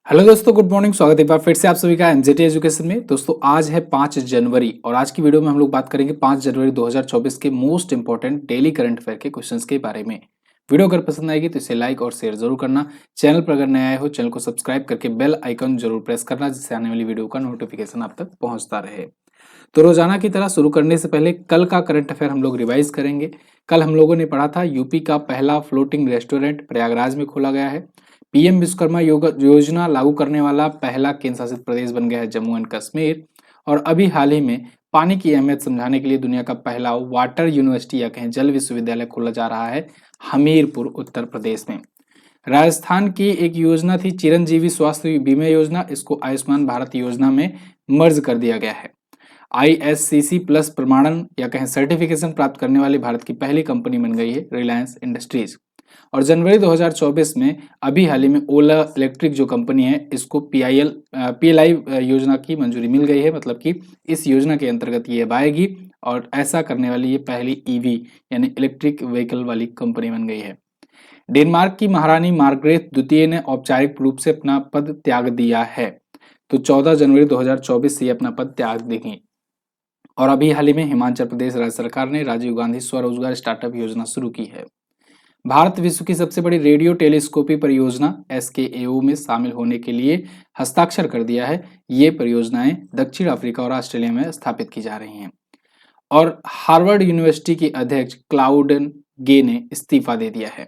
Hello दोस्तों, good morning. स्वागत है एक बार फिर से आप सभी का एनजेटी एजुकेशन में। दोस्तों आज है 5 जनवरी और आज की वीडियो में हम लोग बात करेंगे 5 जनवरी 2024 के most important daily current affair के क्वेश्चंस के बारे में। वीडियो अगर पसंद आएगी तो इसे लाइक और शेयर जरूर करना। चैनल पर अगर नए आए हो चैनल को सब्सक्राइब करके बेल आइकन जरूर प्रेस करना, जिससे आने वाली वीडियो का नोटिफिकेशन आप तक पहुंचता रहे। तो रोजाना की तरह शुरू करने से पहले कल का करंट अफेयर हम लोग रिवाइज करेंगे। कल हम लोगों ने पढ़ा था यूपी का पहला फ्लोटिंग रेस्टोरेंट प्रयागराज में खोला गया है। पीएम विश्वकर्मा योजना लागू करने वाला पहला केंद्र शासित प्रदेश बन गया है जम्मू एंड कश्मीर। और अभी हाल ही में पानी की अहमियत समझाने के लिए दुनिया का पहला वाटर यूनिवर्सिटी या कहें जल विश्वविद्यालय खोला जा रहा है हमीरपुर उत्तर प्रदेश में। राजस्थान की एक योजना थी चिरंजीवी स्वास्थ्य बीमा योजना, इसको आयुष्मान भारत योजना में मर्ज कर दिया गया है। ISCC प्लस प्रमाणन या कहें सर्टिफिकेशन प्राप्त करने वाली भारत की पहली कंपनी बन गई है रिलायंस इंडस्ट्रीज। और जनवरी 2024 में अभी हाल ही में ओला इलेक्ट्रिक जो कंपनी है इसको PLI योजना की मंजूरी मिल गई है, मतलब कि इस योजना के अंतर्गत ये अब आएगी और ऐसा करने वाली ये पहली EV यानी इलेक्ट्रिक व्हीकल वाली कंपनी बन गई है। डेनमार्क की महारानी मार्गरेट द्वितीय ने औपचारिक रूप से अपना पद त्याग दिया है। तो 14 जनवरी 2024 से ये अपना पद त्याग देंगी। और अभी हाल ही में हिमाचल प्रदेश राज्य सरकार ने राजीव गांधी स्वरोजगार स्टार्टअप योजना शुरू की है। भारत विश्व की सबसे बड़ी रेडियो टेलीस्कोपी परियोजना SKAO में शामिल होने के लिए हस्ताक्षर कर दिया है। ये परियोजनाएं दक्षिण अफ्रीका और ऑस्ट्रेलिया में स्थापित की जा रही हैं। और हार्वर्ड यूनिवर्सिटी की अध्यक्ष क्लाउडन गे ने इस्तीफा दे दिया है।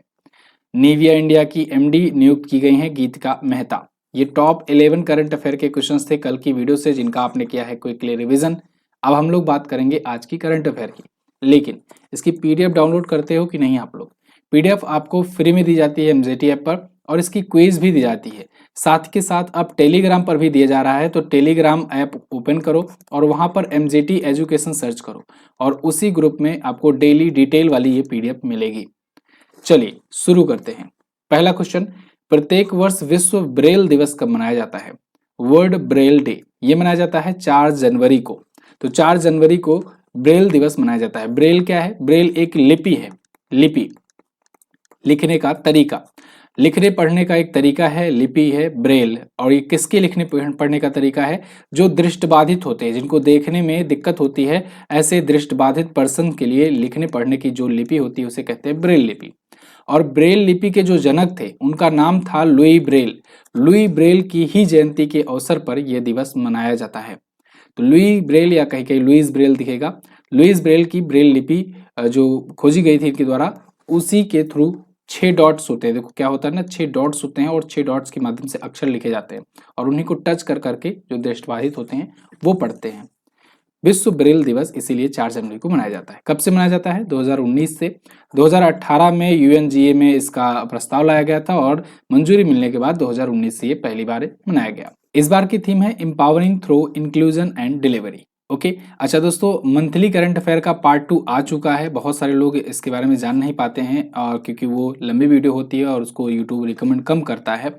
निविया इंडिया की MD नियुक्त की गई हैं गीतिका मेहता। ये टॉप 11 करंट अफेयर के क्वेश्चंस थे कल की वीडियो से, जिनका आपने किया है क्विकली रिवीजन। अब हम लोग बात करेंगे आज की करंट अफेयर की, लेकिन इसकी PDF डाउनलोड करते हो कि नहीं आप लोग? PDF आपको फ्री में दी जाती है MJT ऐप पर, और इसकी क्विज भी दी जाती है। साथ के साथ अब टेलीग्राम पर भी दिया जा रहा है, तो टेलीग्राम ऐप ओपन करो और वहां पर MJT एजुकेशन सर्च करो और उसी ग्रुप में आपको डेली डिटेल वाली ये PDF मिलेगी। चलिए शुरू करते हैं। पहला क्वेश्चन, प्रत्येक वर्ष विश्व ब्रेल दिवस कब मनाया जाता है? वर्ल्ड ब्रेल डे ये मनाया जाता है 4 जनवरी को। तो 4 जनवरी को ब्रेल दिवस मनाया जाता है। ब्रेल क्या है? ब्रेल एक लिपि है, लिपि लिखने का तरीका, लिखने पढ़ने का एक तरीका है, लिपि है ब्रेल। और ये किसके लिखने पढ़ने का तरीका है? जो दृष्टिबाधित होते हैं, जिनको देखने में दिक्कत होती है, ऐसे दृष्टिबाधित पर्सन के लिए लिखने पढ़ने की जो लिपि होती है उसे कहते हैं ब्रेल लिपि। और ब्रेल लिपि के जो जनक थे उनका नाम था लुई ब्रेल। लुई ब्रेल की ही जयंती के अवसर पर यह दिवस मनाया जाता है। तो लुई ब्रेल या कहीं कहीं लुईस ब्रेल दिखेगा। लुईस ब्रेल की ब्रेल लिपि जो खोजी गई थी इनके द्वारा, उसी के थ्रू 6 डॉट्स होते हैं। देखो क्या होता है ना, 6 डॉट्स होते हैं और 6 डॉट्स के माध्यम से अक्षर लिखे जाते हैं और उन्हीं को टच कर करके जो दृष्टिबाधित होते हैं वो पढ़ते हैं। विश्व ब्रेल दिवस इसीलिए 4 जनवरी को मनाया जाता है। कब से मनाया जाता है? 2019 से। 2018 में UNGA में इसका प्रस्ताव लाया गया था और मंजूरी मिलने के बाद 2019 से ये पहली बार मनाया गया। इस बार की थीम है empowering through inclusion and delivery. Okay अच्छा दोस्तों, मंथली करंट अफेयर का पार्ट 2 आ चुका है। बहुत सारे लोग इसके बारे में जान नहीं पाते हैं और क्योंकि वो लंबी वीडियो होती है और उसको यूट्यूब रिकमेंड कम करता है।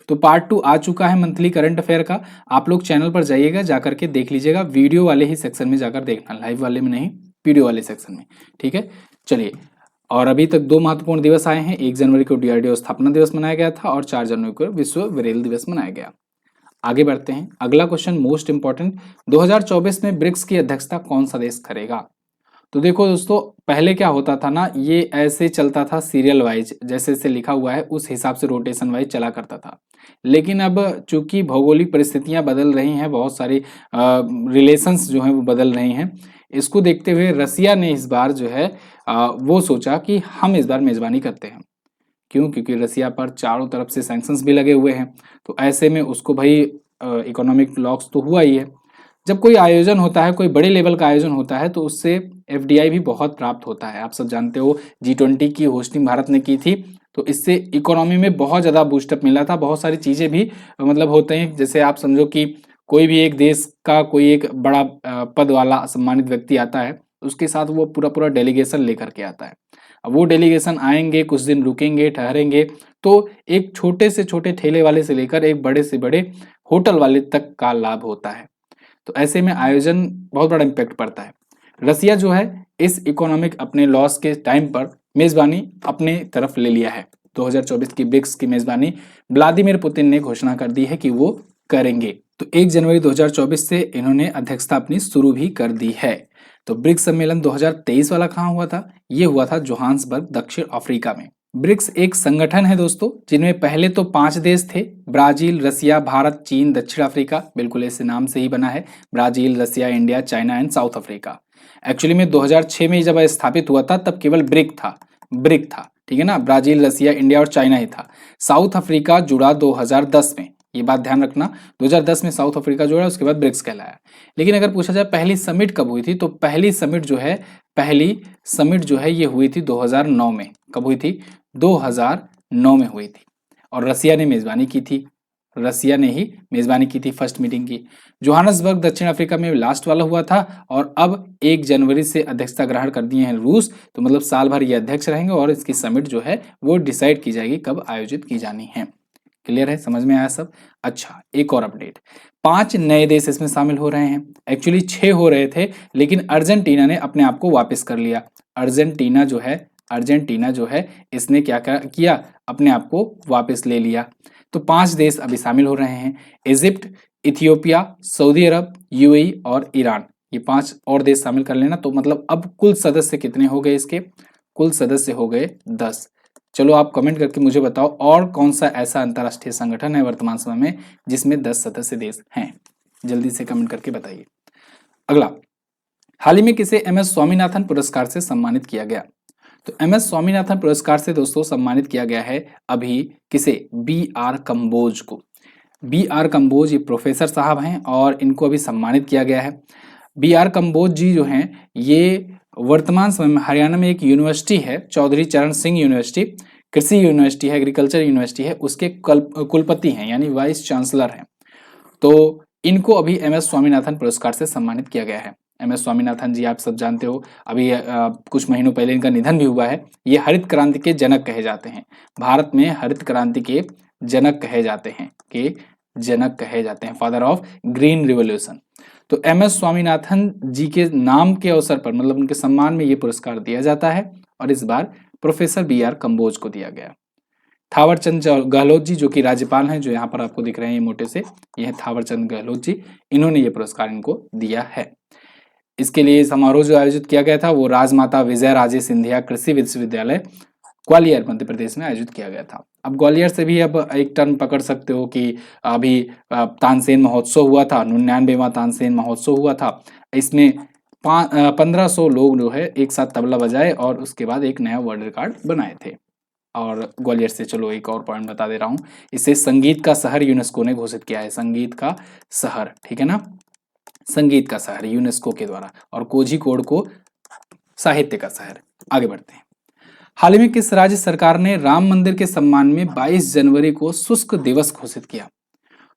तो पार्ट 2 आ चुका है मंथली करंट अफेयर का। आप लोग चैनल पर जाइएगा, जाकर के देख लीजिएगा। वीडियो वाले ही सेक्शन में जाकर देखना, लाइव वाले में नहीं, वीडियो वाले सेक्शन में। ठीक है, चलिए। और अभी तक 2 महत्वपूर्ण दिवस आए हैं। 1 जनवरी को DRDO स्थापना दिवस मनाया गया था और 4 जनवरी को विश्व ब्रेल दिवस मनाया गया। आगे बढ़ते हैं। अगला क्वेश्चन मोस्ट इंपॉर्टेंट, 2024 में ब्रिक्स की अध्यक्षता कौन सा देश करेगा? तो देखो दोस्तों, पहले क्या होता था ना, ये ऐसे चलता था सीरियल वाइज, जैसे जैसे लिखा हुआ है उस हिसाब से रोटेशन वाइज चला करता था। लेकिन अब चूंकि भौगोलिक परिस्थितियां बदल रही हैं, बहुत सारी रिलेशंस जो हैं वो बदल रही हैं, इसको देखते हुए रसिया ने इस बार जो है वो सोचा कि हम इस बार मेजबानी करते हैं। क्यों? क्योंकि रसिया पर चारों तरफ से सैंक्शंस भी लगे हुए हैं, तो ऐसे में उसको भाई इकोनॉमिक लॉस तो हुआ ही है। जब कोई आयोजन होता है, कोई बड़े लेवल का आयोजन होता है, तो उससे FDI भी बहुत प्राप्त होता है। आप सब जानते हो G20 की होस्टिंग भारत ने की थी, तो इससे इकोनॉमी में बहुत ज़्यादा बूस्टअप मिला था। बहुत सारी चीज़ें भी मतलब होते हैं, जैसे आप समझो कि कोई भी एक देश का कोई एक बड़ा पद वाला सम्मानित व्यक्ति आता है, उसके साथ वो पूरा पूरा डेलीगेशन लेकर के आता है। अब वो डेलीगेशन आएंगे, कुछ दिन रुकेंगे, ठहरेंगे, तो एक छोटे से छोटे ठेले वाले से लेकर एक बड़े से बड़े होटल वाले तक का लाभ होता है। तो ऐसे में आयोजन बहुत बड़ा इम्पैक्ट पड़ता है। रसिया जो है इस इकोनॉमिक अपने लॉस के टाइम पर मेजबानी अपने तरफ ले लिया है। 2024 की ब्रिक्स की मेजबानी व्लादिमीर पुतिन ने घोषणा कर दी है कि वो करेंगे। तो 1 जनवरी 2024 से इन्होंने अध्यक्षता अपनी शुरू भी कर दी है। तो ब्रिक्स सम्मेलन 2023 वाला कहाँ हुआ था? ये हुआ था जोहान्सबर्ग, दक्षिण अफ्रीका में। ब्रिक्स एक संगठन है दोस्तों, जिनमें पहले तो 5 देश थे, ब्राजील, रसिया, भारत, चीन, दक्षिण अफ्रीका। बिल्कुल ऐसे नाम से ही बना है, Brazil, Russia, India, China and South Africa. Actually में 2006 में जब स्थापित हुआ था तब केवल ब्रिक था, ठीक है ना। ब्राजील, रसिया, इंडिया और चाइना ही था। साउथ अफ्रीका जुड़ा 2010 में, ये बात ध्यान रखना, 2010 में साउथ अफ्रीका जुड़ा, उसके बाद ब्रिक्स कहलाया। लेकिन अगर पूछा जाए पहली समिट कब हुई थी, तो पहली समिट जो है ये हुई थी 2009 में। कब हुई थी? 2009 में हुई थी, और रसिया ने ही मेजबानी की थी फर्स्ट मीटिंग की। जोहान्सबर्ग दक्षिण अफ्रीका में लास्ट वाला हुआ था, और अब 1 जनवरी से अध्यक्षता ग्रहण कर दिए हैं रूस। तो मतलब साल भर ये अध्यक्ष रहेंगे, और इसकी समिट जो है वो डिसाइड की जाएगी कब आयोजित की जानी है। क्लियर है? समझ में आया सब? अच्छा, एक और अपडेट, 5 नए देश इसमें शामिल हो रहे हैं। एक्चुअली 6 हो रहे थे, लेकिन अर्जेंटीना ने अपने आप को वापस कर लिया। अर्जेंटीना जो है इसने क्या किया, अपने आप को वापस ले लिया। तो 5 देश अभी शामिल हो रहे हैं, इजिप्ट, इथियोपिया, सऊदी अरब, यूएई और ईरान। ये 5 और देश शामिल कर लेना। तो मतलब अब कुल सदस्य कितने हो गए इसके? कुल सदस्य हो गए 10। चलो आप कमेंट करके मुझे बताओ, और कौन सा ऐसा अंतर्राष्ट्रीय संगठन है वर्तमान समय में जिसमें 10 सदस्य देश हैं? जल्दी से कमेंट करके बताइए। अगला, हाल ही में किसे MS स्वामीनाथन पुरस्कार से सम्मानित किया गया? तो MS स्वामीनाथन पुरस्कार से दोस्तों सम्मानित किया गया है अभी किसे? BR कंबोज को। BR कंबोज ये प्रोफेसर साहब हैं, और इनको अभी सम्मानित किया गया है। BR कंबोज जी जो हैं, ये वर्तमान समय में हरियाणा में एक यूनिवर्सिटी है, चौधरी चरण सिंह यूनिवर्सिटी, कृषि यूनिवर्सिटी है, एग्रीकल्चर यूनिवर्सिटी है, उसके कुलपति हैं, यानी वाइस चांसलर हैं। तो इनको अभी MS स्वामीनाथन पुरस्कार से सम्मानित किया गया है। MS स्वामीनाथन जी आप सब जानते हो, अभी कुछ महीनों पहले इनका निधन भी हुआ है। ये हरित क्रांति के जनक कहे जाते हैं, भारत में हरित क्रांति के जनक कहे जाते हैं, फादर ऑफ ग्रीन रिवॉल्यूशन। तो MS स्वामीनाथन जी के नाम के अवसर पर, मतलब उनके सम्मान में ये पुरस्कार दिया जाता है, और इस बार प्रोफेसर BR कंबोज को दिया गया। थावरचंद गहलोत जी जो कि राज्यपाल हैं, जो यहाँ पर आपको दिख रहे हैं ये मोटे से, ये है थावरचंद गहलोत जी, इन्होंने ये पुरस्कार इनको दिया है। इसके लिए समारोह जो आयोजित किया गया था वो राजमाता विजय राजे सिंधिया कृषि विश्वविद्यालय ग्वालियर मध्य प्रदेश में आयोजित किया गया था। अब ग्वालियर से भी अब एक टर्म पकड़ सकते हो कि अभी तानसेन महोत्सव हुआ था, 99वां तानसेन महोत्सव हुआ था। इसमें 1500 लोग जो है एक साथ तबला बजाए, और उसके बाद एक नया वर्ल्ड रिकॉर्ड बनाए थे। और ग्वालियर से चलो एक और पॉइंट बता दे रहा हूँ, इसे संगीत का शहर यूनेस्को ने घोषित किया है। संगीत का शहर, ठीक है ना, संगीत का शहर यूनेस्को के द्वारा, और कोझिकोड को साहित्य का शहर। आगे बढ़ते हैं। हाल ही में किस राज्य सरकार ने राम मंदिर के सम्मान में 22 जनवरी को शुष्क दिवस घोषित किया?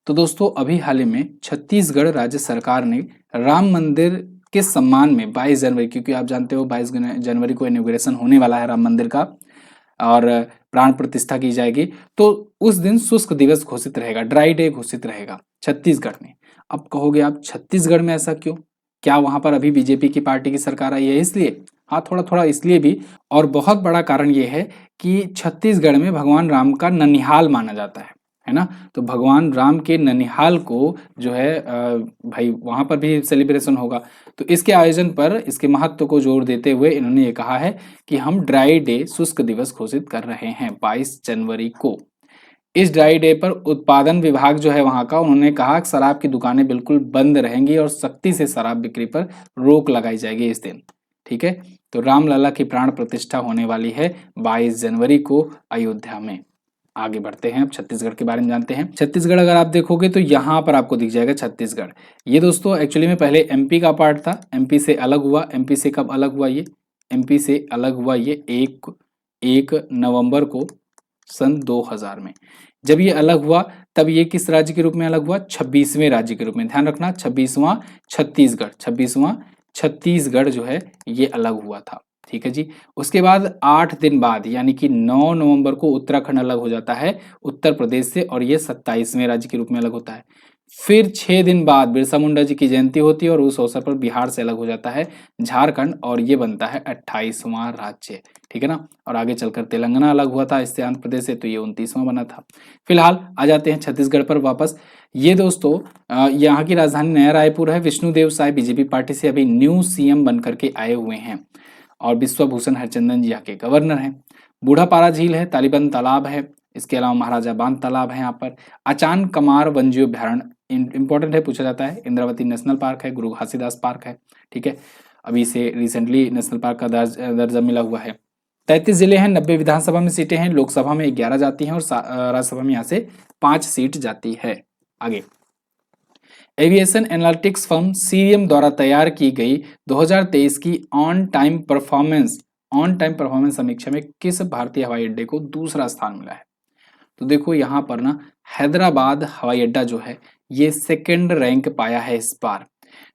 तो दोस्तों अभी हाल ही में छत्तीसगढ़ राज्य सरकार ने राम मंदिर के सम्मान में 22 जनवरी, क्योंकि आप जानते हो 22 जनवरी को इनॉग्रेशन होने वाला है राम मंदिर का, और प्राण प्रतिष्ठा की जाएगी, तो उस दिन शुष्क दिवस घोषित रहेगा, ड्राई डे घोषित रहेगा छत्तीसगढ़ में। अब कहोगे आप छत्तीसगढ़ में ऐसा क्यों? क्या वहां पर अभी बीजेपी की पार्टी की सरकार आई है इसलिए? हाँ, थोड़ा थोड़ा इसलिए भी, और बहुत बड़ा कारण ये है कि छत्तीसगढ़ में भगवान राम का ननिहाल माना जाता है ना। तो भगवान राम के ननिहाल को जो है भाई वहां पर भी सेलिब्रेशन होगा। तो इसके आयोजन पर, इसके महत्व को जोर देते हुए इन्होंने ये कहा है कि हम ड्राई डे, शुष्क दिवस घोषित कर रहे हैं 22 जनवरी को। इस ड्राई डे पर उत्पादन विभाग जो है वहां का, उन्होंने कहा कि शराब की दुकानें बिल्कुल बंद रहेंगी और सख्ती से शराब बिक्री पर रोक लगाई जाएगी इस दिन, ठीक है। तो रामलला की प्राण प्रतिष्ठा होने वाली है 22 जनवरी को अयोध्या में। आगे बढ़ते हैं, अब छत्तीसगढ़ के बारे में जानते हैं। छत्तीसगढ़ अगर आप देखोगे तो यहाँ पर आपको दिख जाएगा छत्तीसगढ़। ये दोस्तों एक्चुअली में पहले MP का पार्ट था, MP से अलग हुआ। MP से कब अलग हुआ ये? MP से अलग हुआ ये 1 नवंबर को सन 2000 में। जब ये अलग हुआ तब ये किस राज्य के रूप में अलग हुआ? 26वें राज्य के रूप में। ध्यान रखना, 26वां छत्तीसगढ़ जो है ये अलग हुआ था, ठीक है जी। उसके बाद 8 दिन बाद यानी कि 9 नवंबर को उत्तराखंड अलग हो जाता है उत्तर प्रदेश से, और ये 27वें राज्य के रूप में अलग होता है। फिर 6 दिन बाद बिरसा मुंडा जी की जयंती होती है और उस अवसर पर बिहार से अलग हो जाता है झारखंड और ये बनता है 28वां राज्य, ठीक है ना। और आगे चलकर तेलंगाना अलग हुआ था इससे आंध्र प्रदेश से, तो ये 29वां बना था। फिलहाल आ जाते हैं छत्तीसगढ़ पर वापस। ये दोस्तों यहाँ की राजधानी नया रायपुर है। विष्णुदेव साय बीजेपी पार्टी से अभी न्यू सीएम बनकर के आए हुए हैं और विश्वभूषण हरचंदन जी यहाँ के गवर्नर हैं। बूढ़ापारा झील है, तालिबान तालाब है, इसके अलावा महाराजा बांध तालाब है यहाँ पर। अचान कमार वन्यजीव अभ्यारण्य इंपॉर्टेंट है, पूछा जाता है। इंद्रावती नेशनल पार्क है, गुरु घासीदास पार्क है, ठीक है, अभी से रिसेंटली नेशनल पार्क का दर्जा मिला हुआ है। 33 जिले हैं, 90 विधानसभा में सीटें हैं, लोकसभा में 11 जाती हैं और राज्यसभा में यहाँ से 5 सीट जाती है। आगे एविएशन एनालिटिक्स फर्म सीरियम द्वारा तैयार की गई 2023 की ऑन टाइम परफॉर्मेंस समीक्षा में किस भारतीय हवाई अड्डे को दूसरा स्थान मिला है? तो देखो यहाँ पर ना हैदराबाद हवाई अड्डा जो है ये सेकंड रैंक पाया है इस बार।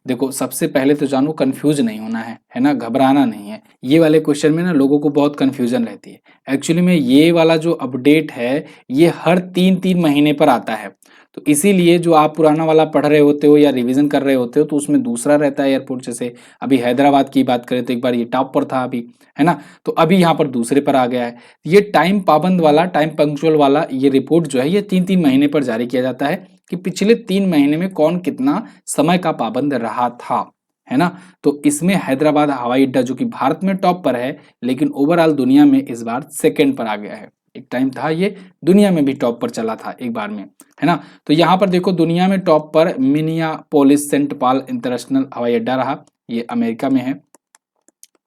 देखो सबसे पहले तो जानो कंफ्यूज नहीं होना है ना, घबराना नहीं है। ये वाले क्वेश्चन में ना लोगों को बहुत कंफ्यूजन रहती है। एक्चुअली में ये वाला जो अपडेट है ये हर 3-3 महीने पर आता है, तो इसीलिए जो आप पुराना वाला पढ़ रहे होते हो या रिवीजन कर रहे होते हो तो उसमें दूसरा रहता है एयरपोर्ट। जैसे अभी हैदराबाद की बात करें तो एक बार ये टॉप पर था अभी, है ना, तो अभी यहाँ पर दूसरे पर आ गया है। ये टाइम पाबंद वाला, टाइम पंक्चुअल वाला ये रिपोर्ट जो है ये 3-3 महीने पर जारी किया जाता है कि पिछले 3 महीने में कौन कितना समय का पाबंद रहा था, है ना। तो इसमें हैदराबाद हवाई अड्डा जो कि भारत में टॉप पर है लेकिन ओवरऑल दुनिया में इस बार सेकंड पर आ गया है। एक टाइम था ये दुनिया में भी टॉप पर चला था एक बार में, है ना। तो यहाँ पर देखो दुनिया में टॉप पर मिनियापोलिस सेंट पॉल इंटरनेशनल हवाई अड्डा रहा, ये अमेरिका में है,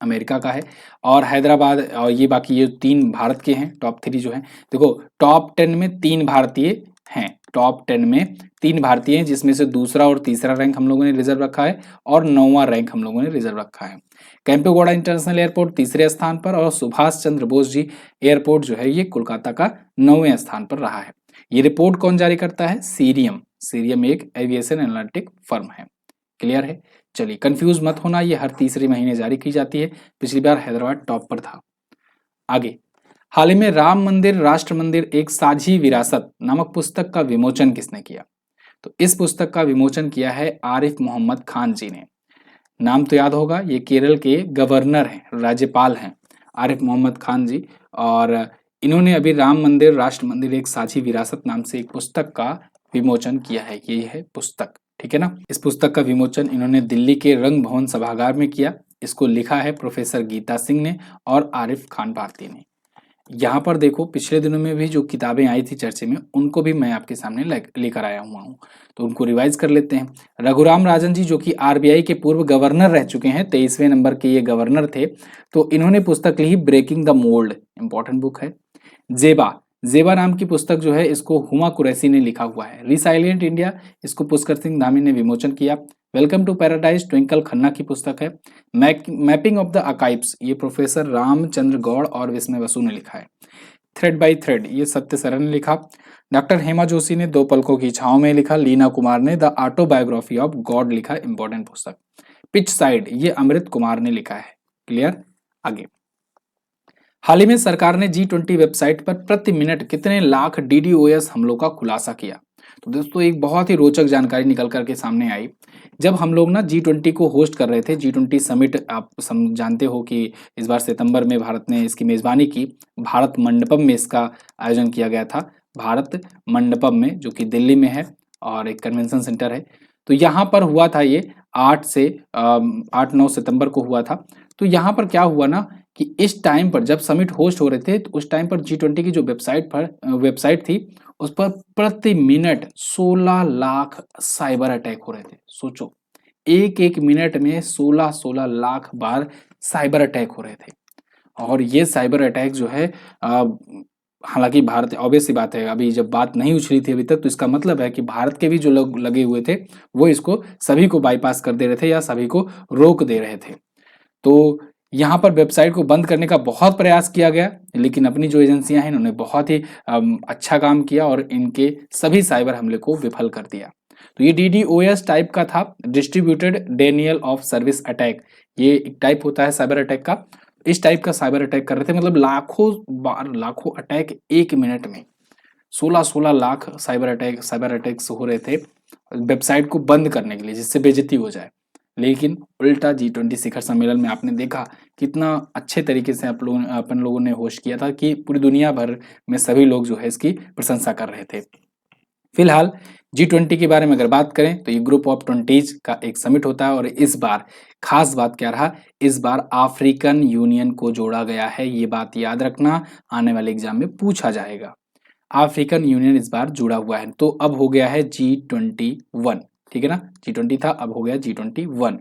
अमेरिका का है। और हैदराबाद और ये बाकी ये 3 भारत के हैं, टॉप 3 जो है। देखो टॉप 10 में 3 भारतीय हैं, टॉप 10 में 3 भारतीय हैं जिसमें से दूसरा और तीसरा रैंक हम लोगों ने रिजर्व रखा है और 9वां रैंक हम लोगों ने रिजर्व रखा है। कैंपेगौड़ा इंटरनेशनल एयरपोर्ट तीसरे स्थान पर और सुभाष चंद्र बोस जी एयरपोर्ट जो है ये कोलकाता का 9वें स्थान पर रहा है। ये रिपोर्ट कौन जारी करता है? सीरियम। सीरियम एक एविएशन एनालिटिक फर्म है। क्लियर है? चलिए कंफ्यूज मत होना, ये हर तीसरे महीने जारी की जाती है। पिछली बार हैदराबाद टॉप पर था। आगे हाल ही में राम मंदिर राष्ट्र मंदिर एक साझी विरासत नामक पुस्तक का विमोचन किसने किया? तो इस पुस्तक का विमोचन किया है आरिफ मोहम्मद खान जी ने। नाम तो याद होगा, ये केरल के गवर्नर हैं, राज्यपाल हैं आरिफ मोहम्मद खान जी। और इन्होंने अभी राम मंदिर राष्ट्र मंदिर एक साझी विरासत नाम से एक पुस्तक का विमोचन किया है। ये है पुस्तक, ठीक है ना। इस पुस्तक का विमोचन इन्होंने दिल्ली के रंग भवन सभागार में किया। इसको लिखा है प्रोफेसर गीता सिंह ने और आरिफ खान भारती ने। यहाँ पर देखो पिछले दिनों में भी जो किताबें आई थी चर्चे में उनको भी मैं आपके सामने लेकर आया हुआ हूँ, तो उनको रिवाइज कर लेते हैं। रघुराम राजन जी जो कि आरबीआई के पूर्व गवर्नर रह चुके हैं, 23वें नंबर के ये गवर्नर थे, तो इन्होंने पुस्तक लिखी breaking the mould, important book है। जेबा नाम की पुस्तक जो है इसको हुमा कुरैशी ने लिखा हुआ है। रिसाइलेंट इंडिया, इसको पुष्कर सिंह धामी ने विमोचन किया। Welcome to paradise Twinkle Khanna की पुस्तक है। मैपिंग ऑफ द आर्काइव्स, ये प्रोफेसर रामचंद्र गौड़ और विस्मय बसु ने लिखा है। थ्रेड बाय थ्रेड, ये सत्य सरन ने लिखा। डॉक्टर हेमा जोशी ने दो पलकों की छांव में लिखा। लीना कुमार ने द ऑटोबायोग्राफी ऑफ गॉड लिखा, इंपॉर्टेंट पुस्तक। पिच साइड, ये अमृत कुमार ने लिखा है। क्लियर? आगे हाल ही में सरकार ने G20 वेबसाइट पर प्रति मिनट कितने लाख DDoS हमलों का खुलासा किया। तो दोस्तों एक बहुत ही रोचक जानकारी निकल करके सामने आई। जब हम लोग ना G20 को होस्ट कर रहे थे, G20 समिट आप जानते हो कि इस बार सितंबर में भारत ने इसकी मेजबानी की। भारत मंडपम में इसका आयोजन किया गया था, भारत मंडपम में, जो कि दिल्ली में है और एक कन्वेंशन सेंटर है। तो यहाँ पर हुआ था ये 8-9 सितंबर को हुआ था। तो यहाँ पर क्या हुआ ना कि इस टाइम पर जब समिट होस्ट हो रहे थे तो उस टाइम पर G20 की जो वेबसाइट थी उस पर प्रति मिनट 16 लाख साइबर अटैक हो रहे थे। सोचो, एक मिनट में 16 लाख बार साइबर अटैक हो रहे थे। और ये साइबर अटैक जो है हालांकि भारत, ऑब्वियस सी बात है, अभी जब बात नहीं उछली थी अभी तक, तो इसका मतलब है कि भारत के भी जो लोग लगे हुए थे वो इसको सभी को बाईपास कर दे रहे थे या सभी को रोक दे रहे थे। तो यहाँ पर वेबसाइट को बंद करने का बहुत प्रयास किया गया, लेकिन अपनी जो एजेंसियां हैं इन्होंने बहुत ही अच्छा काम किया और इनके सभी साइबर हमले को विफल कर दिया। तो ये DDoS टाइप का था, distributed Daniel of service attack. ये एक टाइप होता है साइबर अटैक का। इस टाइप का साइबर अटैक कर रहे थे, मतलब लाखों अटैक एक मिनट में, 16 लाख साइबर अटैक्स हो रहे थे। वेबसाइट को बंद करने के लिए, जिससे बेइज्जती हो जाए। लेकिन उल्टा G20 शिखर सम्मेलन में आपने देखा कितना अच्छे तरीके से अपन लोगों ने होस्ट किया था कि पूरी दुनिया भर में सभी लोग जो है इसकी प्रशंसा कर रहे थे। फिलहाल G20 के बारे में अगर बात करें तो ये ग्रुप ऑफ 20 का एक समिट होता है और इस बार खास बात क्या रहा, इस बार अफ्रीकन यूनियन को जोड़ा गया है। ये बात याद रखना, आने वाले एग्जाम में पूछा जाएगा। अफ्रीकन यूनियन इस बार जुड़ा हुआ है, तो अब हो गया है G21, ठीक है ना। G20 था, अब हो गया G21।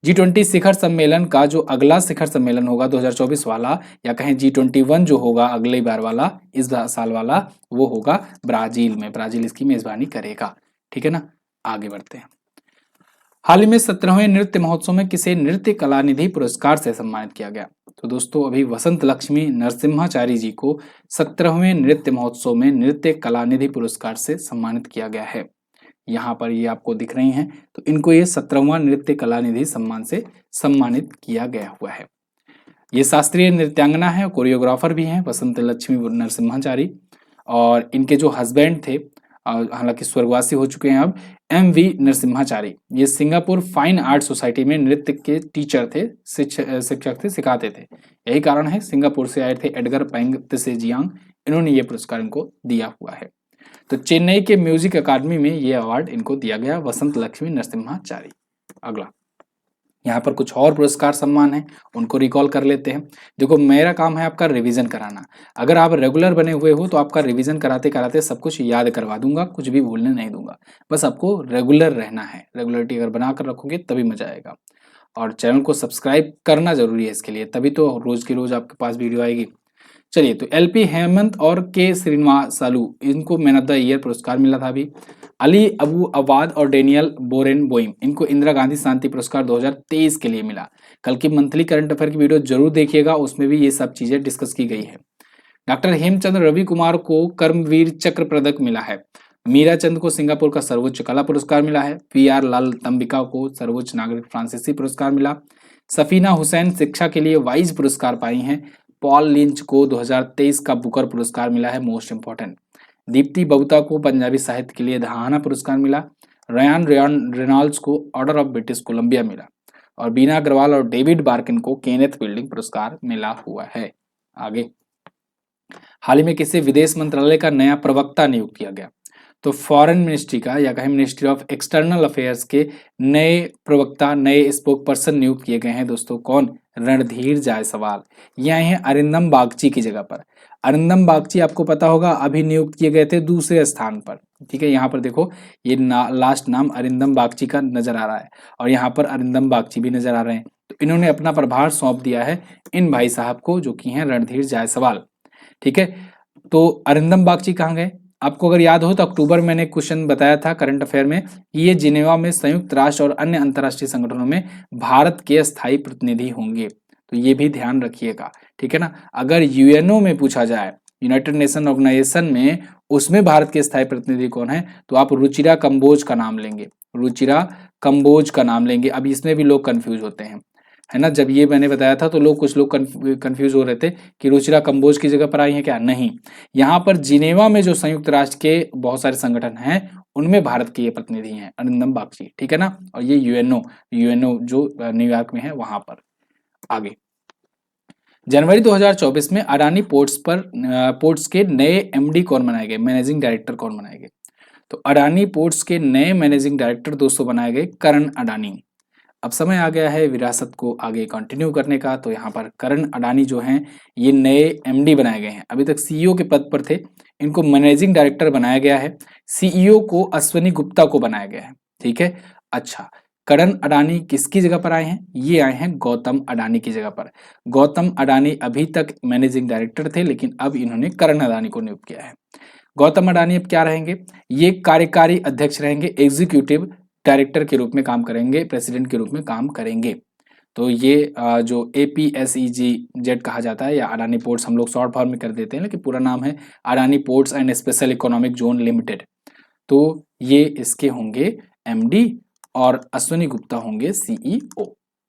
G20 शिखर सम्मेलन का जो अगला शिखर सम्मेलन होगा 2024 वाला, या कहें G21 जो होगा अगले बार वाला, इस साल वाला, वो होगा ब्राजील में। ब्राजील इसकी मेजबानी करेगा, ठीक है ना। आगे बढ़ते हैं। हाल ही में 17वें नृत्य महोत्सव में किसे नृत्य कलानिधि पुरस्कार से सम्मानित किया गया? तो दोस्तों अभी वसंत लक्ष्मी नरसिम्हाचारी जी को 17वें नृत्य महोत्सव में नृत्य कलानिधि पुरस्कार से सम्मानित किया गया है। यहाँ पर ये आपको दिख रही हैं, तो इनको ये 17वां नृत्य कलानिधि सम्मान से सम्मानित किया गया हुआ है। ये शास्त्रीय नृत्यांगना है, कोरियोग्राफर भी हैं वसंत लक्ष्मी नरसिम्हाचारी, और इनके जो हस्बैंड थे, हालांकि स्वर्गवासी हो चुके हैं अब, MV नरसिम्हाचारी, ये सिंगापुर फाइन आर्ट सोसाइटी में नृत्य के टीचर थे, शिक्षक थे, सिखाते थे। यही कारण है सिंगापुर से आए थे एडगर पैंग त्सेजियांग, इन्होंने ये पुरस्कार इनको दिया हुआ है। तो चेन्नई के म्यूजिक अकादमी में ये अवार्ड इनको दिया गया, वसंत लक्ष्मी नरसिम्हाचारी। अगला यहाँ पर कुछ और पुरस्कार सम्मान है, उनको रिकॉल कर लेते हैं। देखो मेरा काम है आपका रिवीजन कराना। अगर आप रेगुलर बने हुए हो तो आपका रिवीजन कराते कराते सब कुछ याद करवा दूंगा, कुछ भी भूलने नहीं दूंगा। बस आपको रेगुलर रहना है, रेगुलरिटी अगर बनाकर रखोगे तभी मजा आएगा। और चैनल को सब्सक्राइब करना जरूरी है इसके लिए, तभी तो रोज की रोज आपके पास वीडियो आएगी। चलिए, तो LP हेमंत और के श्रीनिवासालू, इनको मैन ऑफ द ईयर पुरस्कार मिला था अभी। अली अबू अवाद और डेनियल बोरेनबोइम, इनको इंदिरा गांधी शांति पुरस्कार 2023 के लिए मिला। कल की मंथली करंट अफेयर की वीडियो जरूर देखिएगा, उसमें भी ये सब चीजें डिस्कस की गई है। डॉक्टर हेमचंद्र रवि कुमार को कर्मवीर चक्र पदक मिला है। मीरा चंद को सिंगापुर का सर्वोच्च कला पुरस्कार मिला है। PR लाल तंबिका को सर्वोच्च नागरिक फ्रांसीसी पुरस्कार मिला। सफीना हुसैन शिक्षा के लिए वाइज पुरस्कार पाई हैं। पॉल लिंच को 2023 का बुकर पुरस्कार मिला है, मोस्ट इंपॉर्टेंट। दीप्ति बबुता को पंजाबी साहित्य के लिए धाना पुरस्कार मिला। रयान रेनॉल्ड्स को ऑर्डर ऑफ ब्रिटिश कोलंबिया मिला। और बीना अग्रवाल और डेविड बार्किन को केनेथ फील्डिंग पुरस्कार मिला हुआ है। आगे, हाल ही में किसे विदेश मंत्रालय का नया प्रवक्ता नियुक्त किया गया? तो फॉरेन मिनिस्ट्री का, या कहें मिनिस्ट्री ऑफ एक्सटर्नल अफेयर्स के नए प्रवक्ता, नए स्पोक पर्सन नियुक्त किए गए हैं दोस्तों। कौन? रणधीर जायसवाल। ये आए हैं अरिंदम बागची की जगह पर। अरिंदम बागची आपको पता होगा अभी नियुक्त किए गए थे दूसरे स्थान पर, ठीक है। यहाँ पर देखो ये लास्ट नाम अरिंदम बागची का नजर आ रहा है, और यहाँ पर अरिंदम बागची भी नजर आ रहे हैं। तो इन्होंने अपना प्रभार सौंप दिया है इन भाई साहब को, जो कि हैं रणधीर जायसवाल, ठीक है। तो अरिंदम बागची कहाँ गए? आपको अगर याद हो तो अक्टूबर में मैंने क्वेश्चन बताया था करंट अफेयर में, ये जिनेवा में संयुक्त राष्ट्र और अन्य अंतर्राष्ट्रीय संगठनों में भारत के स्थायी प्रतिनिधि होंगे, तो ये भी ध्यान रखिएगा, ठीक है ना। अगर UNO में पूछा जाए, यूनाइटेड नेशन ऑर्गेनाइजेशन में, उसमें भारत के स्थायी प्रतिनिधि कौन है, तो आप रुचिरा कंबोज का नाम लेंगे, रुचिरा कंबोज का नाम लेंगे। अब इसमें भी लोग कंफ्यूज होते हैं, है ना। जब ये मैंने बताया था तो कुछ लोग कंफ्यूज हो रहे थे कि रुचिरा कंबोज की जगह पर आई है क्या। नहीं, यहाँ पर जिनेवा में जो संयुक्त राष्ट्र के बहुत सारे संगठन हैं उनमें भारत के ये प्रतिनिधि हैं, अरिंदम बागची, ठीक है ना। और ये यूएनओ जो न्यूयॉर्क में है वहां पर। आगे, जनवरी 2024 में अडानी पोर्ट्स के नए MD कौन बनाए गए, मैनेजिंग डायरेक्टर कौन बनाए गए? तो अडानी पोर्ट्स के नए मैनेजिंग डायरेक्टर दोस्तों बनाए गए करण अडानी। अब समय आ गया है विरासत को आगे कंटिन्यू करने का। तो यहाँ पर करण अडानी जो हैं ये नए MD बनाए गए हैं। अभी तक CEO के पद पर थे, इनको मैनेजिंग डायरेक्टर बनाया गया है। CEO को अश्वनी गुप्ता को बनाया गया है, ठीक है। अच्छा, करण अडानी किसकी जगह पर आए हैं? ये आए हैं गौतम अडानी की जगह पर। गौतम अडानी अभी तक मैनेजिंग डायरेक्टर थे, लेकिन अब इन्होंने करण अडानी को नियुक्त किया है। गौतम अडानी अब क्या रहेंगे? ये कार्यकारी अध्यक्ष रहेंगे, एग्जीक्यूटिव डायरेक्टर के रूप में काम करेंगे, प्रेसिडेंट के रूप में काम करेंगे। तो ये जो APSEZ कहा जाता है, या अडानी पोर्ट्स हम लोग शॉर्ट फॉर्म में कर देते हैं, लेकिन पूरा नाम है Adani ports and special economic zone limited. तो ये इसके होंगे MD और अश्वनी गुप्ता होंगे CEO।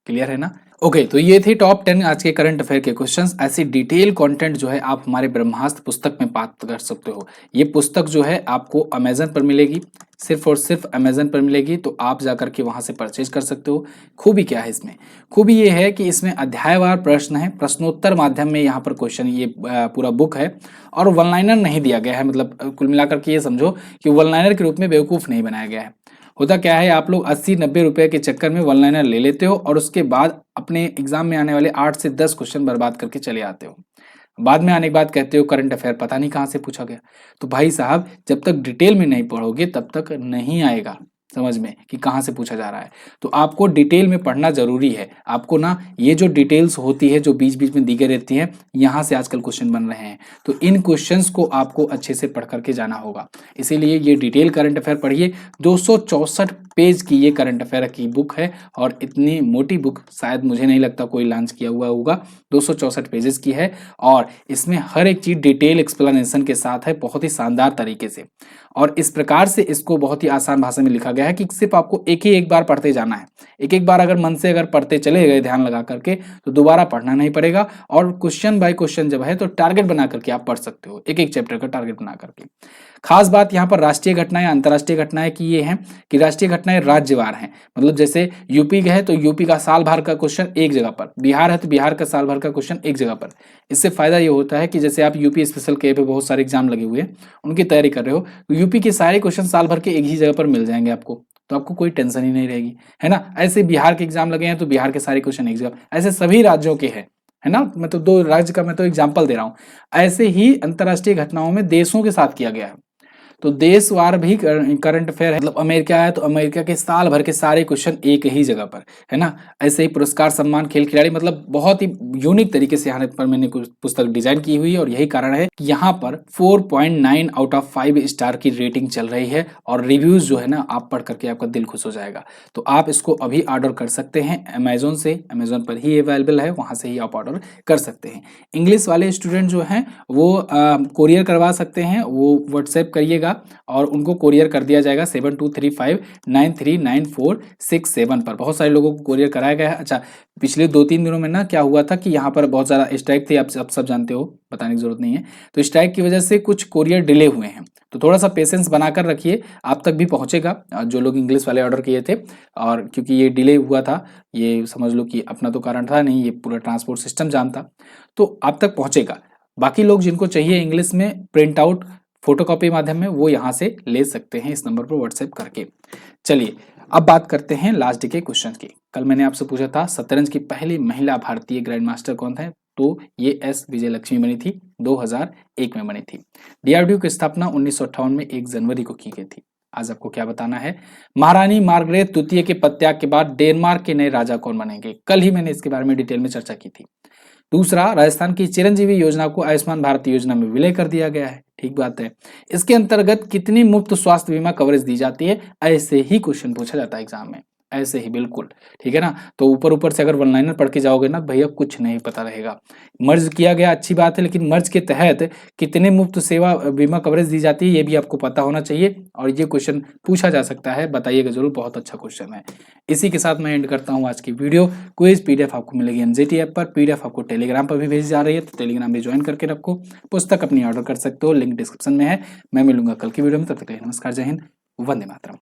क्लियर है ना? ओके, तो ये थी टॉप 10 आज के करंट अफेयर के क्वेश्चंस। ऐसी डिटेल कंटेंट जो है आप हमारे ब्रह्मास्त्र पुस्तक में प्राप्त कर सकते हो। ये पुस्तक जो है आपको अमेजन पर मिलेगी, सिर्फ और सिर्फ अमेजन पर मिलेगी, तो आप जाकर के वहां से परचेज कर सकते हो। खूबी क्या है इसमें? खूबी ये है कि इसमें अध्यायवार प्रश्न है, प्रश्नोत्तर माध्यम में यहाँ पर क्वेश्चन ये पूरा बुक है, और वन लाइनर नहीं दिया गया है। मतलब कुल मिलाकर के ये समझो कि वन लाइनर के रूप में बेवकूफ़ नहीं बनाया गया है। होता क्या है, आप लोग 80-90 रुपए के चक्कर में वन लाइनर ले लेते हो और उसके बाद अपने एग्जाम में आने वाले 8 से 10 क्वेश्चन बर्बाद करके चले आते हो। बाद में आने के बाद कहते हो करंट अफेयर पता नहीं कहाँ से पूछा गया। तो भाई साहब, जब तक डिटेल में नहीं पढ़ोगे तब तक नहीं आएगा समझ में कि कहाँ से पूछा जा रहा है। तो आपको डिटेल में पढ़ना जरूरी है। आपको ना ये जो डिटेल्स होती है जो बीच बीच में दी गई रहती है, यहाँ से आजकल क्वेश्चन बन रहे हैं, तो इन क्वेश्चंस को आपको अच्छे से पढ़ करके जाना होगा। इसीलिए ये डिटेल करंट अफेयर पढ़िए। 264 पेज की ये करंट अफेयर की बुक है, और इतनी मोटी बुक शायद मुझे नहीं लगता कोई लॉन्च किया हुआ होगा। 264 पेजेस की है, और इसमें हर एक चीज डिटेल एक्सप्लेनेशन के साथ है, बहुत ही शानदार तरीके से। और इस प्रकार से इसको बहुत ही आसान भाषा में लिखा गया है कि सिर्फ आपको एक बार पढ़ते जाना है। एक बार अगर मन से अगर पढ़ते चले गए ध्यान लगा करके, तो दोबारा पढ़ना नहीं पड़ेगा। और क्वेश्चन बाय क्वेश्चन जब है तो टारगेट बना करके आप पढ़ सकते हो, एक चैप्टर का टारगेट बना करके। खास बात यहाँ पर राष्ट्रीय घटनाएं अंतर्राष्ट्रीय घटनाएं की ये है कि राष्ट्रीय घटनाएं राज्यवार हैं। मतलब जैसे यूपी है तो यूपी का साल भर का क्वेश्चन एक जगह पर, बिहार है तो बिहार का साल भर का क्वेश्चन एक जगह पर। इससे फायदा ये होता है कि जैसे आप यूपी स्पेशल के पे बहुत सारे एग्जाम लगे हुए हैं, उनकी तैयारी कर रहे हो, तो यूपी के सारे क्वेश्चन साल भर के एक ही जगह पर मिल जाएंगे आपको, तो आपको कोई टेंशन ही नहीं रहेगी, है ना। ऐसे बिहार के एग्जाम लगे हैं तो बिहार के सारे क्वेश्चन एक जगह, ऐसे सभी राज्यों के हैं, है ना। मतलब 2 राज्य का मैं तो एग्जाम्पल दे रहा हूँ। ऐसे ही अंतर्राष्ट्रीय घटनाओं में देशों के साथ किया गया है। तो देशवार भी करंट अफेयर है। मतलब अमेरिका है तो अमेरिका के साल भर के सारे क्वेश्चन एक ही जगह पर, है ना। ऐसे ही पुरस्कार सम्मान खेल खिलाड़ी, मतलब बहुत ही यूनिक तरीके से यहाँ पर मैंने कुछ पुस्तक डिजाइन की हुई है, और यही कारण है कि यहाँ पर 4.9 आउट ऑफ 5 स्टार की रेटिंग चल रही है। और रिव्यूज जो है ना, आप पढ़ करके आपका दिल खुश हो जाएगा। तो आप इसको अभी ऑर्डर कर सकते हैं अमेजोन से, अमेजोन पर ही अवेलेबल है, वहां से ही आप ऑर्डर कर सकते हैं। इंग्लिश वाले स्टूडेंट जो हैं वो कोरियर करवा सकते हैं, वो व्हाट्सएप करिएगा और उनको कोरियर कर दिया जाएगा 7235939467 पर। बहुत सारे लोगों को कोरियर कराया गया है। अच्छा, पिछले 2-3 दिनों में ना क्या हुआ था कि यहाँ पर बहुत ज़्यादा स्ट्राइक थी, आप सब जानते हो, बताने की जरूरत नहीं है। तो स्ट्राइक की वजह से कुछ कोरियर डिले हुए हैं, तो थोड़ा सा पेशेंस बनाकर रखिए, आप तक भी पहुंचेगा जो लोग इंग्लिश वाले ऑर्डर किए थे। और क्योंकि ये डिले हुआ था, ये समझ लो कि अपना तो कारण था नहीं, ये पूरा ट्रांसपोर्ट सिस्टम जाम था, तो आप तक पहुंचेगा। बाकी लोग जिनको चाहिए इंग्लिश में प्रिंट आउट फोटोकॉपी माध्यम में, वो यहाँ से ले सकते हैं इस नंबर पर व्हाट्सएप करके। चलिए अब बात करते हैं लास्ट डे के क्वेश्चन की। कल मैंने आपसे पूछा था शतरंज की पहली महिला भारतीय ग्रैंड मास्टर कौन थे, तो ये एस विजयलक्ष्मी बनी थी, 2001 में बनी थी। डीआरडीओ की स्थापना 1958 में 1 जनवरी को की गई थी। आज आपको क्या बताना है, महारानी मार्गरेट द्वितीय के पदत्याग के बाद डेनमार्क के नए राजा कौन बनेंगे। कल ही मैंने इसके बारे में डिटेल में चर्चा की थी। दूसरा, राजस्थान की चिरंजीवी योजना को आयुष्मान भारत योजना में विलय कर दिया गया है, ठीक बात है। इसके अंतर्गत कितनी मुफ्त स्वास्थ्य बीमा कवरेज दी जाती है, ऐसे ही क्वेश्चन पूछा जाता है एग्जाम में, ऐसे ही बिल्कुल, ठीक है ना। तो ऊपर ऊपर से अगर वन लाइनर पढ़ के जाओगे ना भैया, कुछ नहीं पता रहेगा। मर्ज किया गया अच्छी बात है, लेकिन मर्ज के तहत कितने मुफ्त सेवा बीमा कवरेज दी जाती है ये भी आपको पता होना चाहिए, और ये क्वेश्चन पूछा जा सकता है, बताइएगा जरूर, बहुत अच्छा क्वेश्चन है। इसी के साथ मैं एंड करता हूँ आज की वीडियो। क्विज पीडीएफ आपको मिलेगी एनजेटी ऐप पर, पीडीएफ आपको टेलीग्राम पर भी भेजी जा रही है, तो टेलीग्राम भी ज्वाइन करके रखो। पुस्तक अपनी ऑर्डर कर सकते हो, लिंक डिस्क्रिप्शन में है। मैं मिलूंगा कल की वीडियो में, तब तक के लिए नमस्कार, जय हिंद, वंदे मातरम।